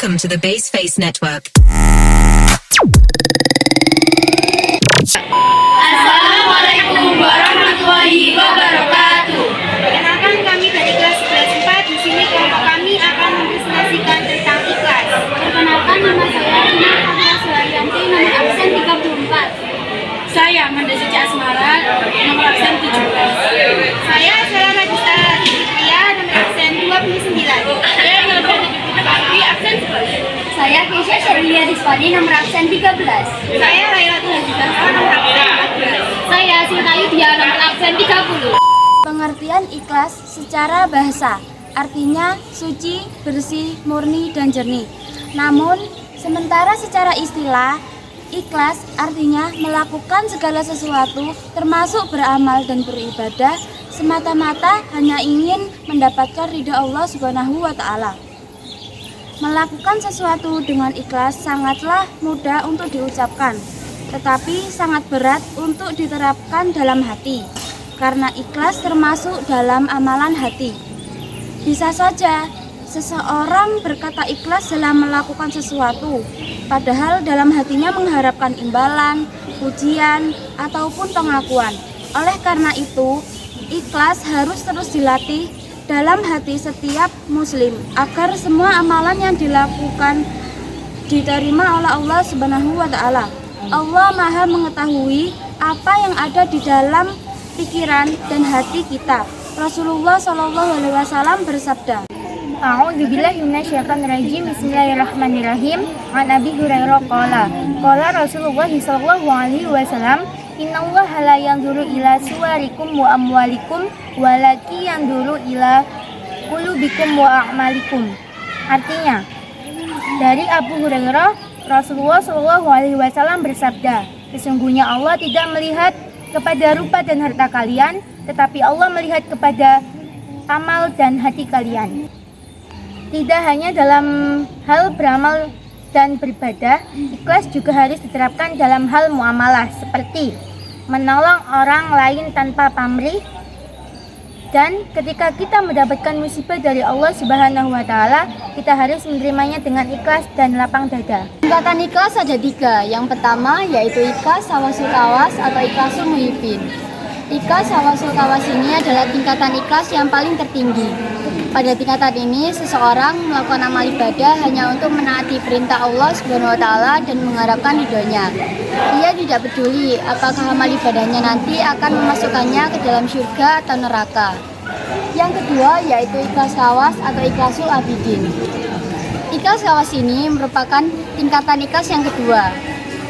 Welcome to the Baseface Network. Assalamualaikum warahmatullahi wabarakatuh. Perkenalkan, kami dari kelas 11 4. Di sini kelompok kami akan mempresentasikan tentang ikhlas. Perkenalkan, nama saya Rina Fahra Suharyanti, nomor absen 34. Saya Amanda Suci Asmara, nomor absen 17. Saya Selama Dista Fitria, nomor absen 29. Saya Nurul Bakri, absen 11. Saya Keisha Sherlia Dispani, nomor absen 13. Saya Railatul Hajidansa, nomor absen 14. Saya Sintayu Dia, nomor absen 30. Pengertian ikhlas secara bahasa, artinya suci, bersih, murni, dan jernih. Namun, sementara secara istilah, ikhlas artinya melakukan segala sesuatu termasuk beramal dan beribadah semata-mata hanya ingin mendapatkan ridha Allah Subhanahu wa Ta'ala. Melakukan sesuatu dengan ikhlas sangatlah mudah untuk diucapkan, tetapi sangat berat untuk diterapkan dalam hati, karena ikhlas termasuk dalam amalan hati. Bisa saja seseorang berkata ikhlas dalam melakukan sesuatu, padahal dalam hatinya mengharapkan imbalan, pujian, ataupun pengakuan. Oleh karena itu, ikhlas harus terus dilatih dalam hati setiap muslim agar semua amalan yang dilakukan diterima oleh Allah Subhanahu wa Ta'ala. Allah Maha mengetahui apa yang ada di dalam pikiran dan hati kita. Rasulullah SAW bersabda, A'udzubillahi minasyaitonirrajim. Bismillahirrahmanirrahim. An Abi Hurairah qala Rasulullah sallallahu alaihi wasallam, innallaha la yanzuru ila suwarikum wa amwalikum walaki yanzuru ila qulubikum wa a'malikum. Artinya, dari Abu Hurairah, Rasulullah sallallahu alaihi wasallam bersabda, sesungguhnya Allah tidak melihat kepada rupa dan harta kalian, tetapi Allah melihat kepada amal dan hati kalian. Tidak hanya dalam hal beramal dan beribadah, ikhlas juga harus diterapkan dalam hal muamalah seperti menolong orang lain tanpa pamrih, dan ketika kita mendapatkan musibah dari Allah Subhanahu wa Ta'ala, kita harus menerimanya dengan ikhlas dan lapang dada. tingkatan ikhlas ada 3. Yang pertama yaitu ikhlas hawasul kawas atau ikhlasul muhibin. Ikhlas hawasul kawas ini adalah tingkatan ikhlas yang paling tertinggi. Pada tingkatan ini, seseorang melakukan amal ibadah hanya untuk menaati perintah Allah Subhanahu wa Ta'ala dan mengharapkan ridhonya. Ia tidak peduli apakah amal ibadahnya nanti akan memasukkannya ke dalam surga atau neraka. Yang kedua yaitu ikhlas kawas atau ikhlasul abidin. Ikhlas kawas ini merupakan tingkatan ikhlas yang kedua.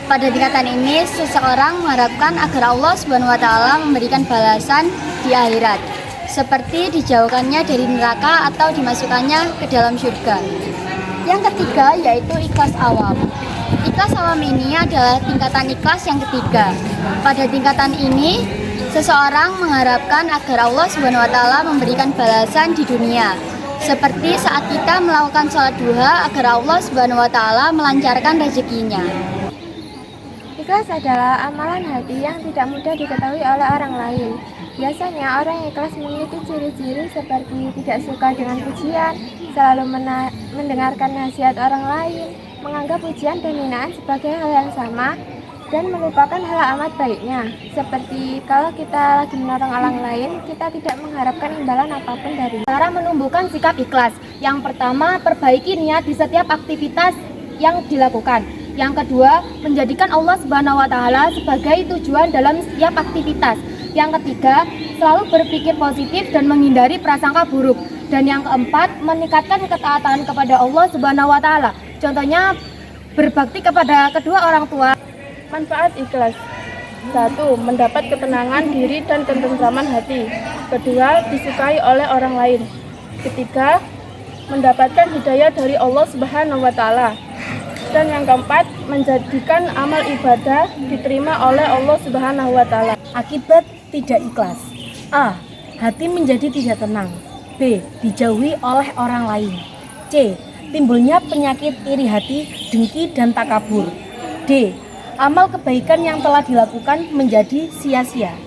Pada tingkatan ini, seseorang mengharapkan agar Allah Subhanahu wa Ta'ala memberikan balasan di akhirat, seperti dijauhkannya dari neraka atau dimasukkannya ke dalam surga. Yang ketiga yaitu ikhlas awam. Ikhlas awam ini adalah tingkatan ikhlas yang ketiga. Pada tingkatan ini, seseorang mengharapkan agar Allah Subhanahu wa Ta'ala memberikan balasan di dunia, seperti saat kita melakukan sholat duha agar Allah Subhanahu wa Ta'ala melancarkan rezekinya. Ikhlas adalah amalan hati yang tidak mudah diketahui oleh orang lain. Biasanya orang yang ikhlas memiliki ciri-ciri seperti tidak suka dengan pujian, selalu mendengarkan nasihat orang lain, menganggap pujian dan hinaan sebagai hal yang sama, dan melupakan hal amat baiknya. Seperti kalau kita lagi menolong orang lain, kita tidak mengharapkan imbalan apapun darinya. Cara menumbuhkan sikap ikhlas. Yang pertama, perbaiki niat di setiap aktivitas yang dilakukan. Yang kedua, menjadikan Allah Subhanahu wa Ta'ala sebagai tujuan dalam setiap aktivitas. Yang ketiga, selalu berpikir positif dan menghindari prasangka buruk. Dan yang keempat, meningkatkan ketaatan kepada Allah Subhanahu wa Ta'ala. Contohnya, berbakti kepada kedua orang tua. Manfaat ikhlas: 1. Mendapat ketenangan diri dan ketentraman hati. 2. Disukai oleh orang lain. 3. Mendapatkan hidayah dari Allah Subhanahu wa Ta'ala. Dan yang keempat, menjadikan amal ibadah diterima oleh Allah Subhanahu wa Ta'ala. Akibat tidak ikhlas: A. Hati menjadi tidak tenang. B. Dijauhi oleh orang lain. C. Timbulnya penyakit iri hati, dengki, dan takabur. D. Amal kebaikan yang telah dilakukan menjadi sia-sia.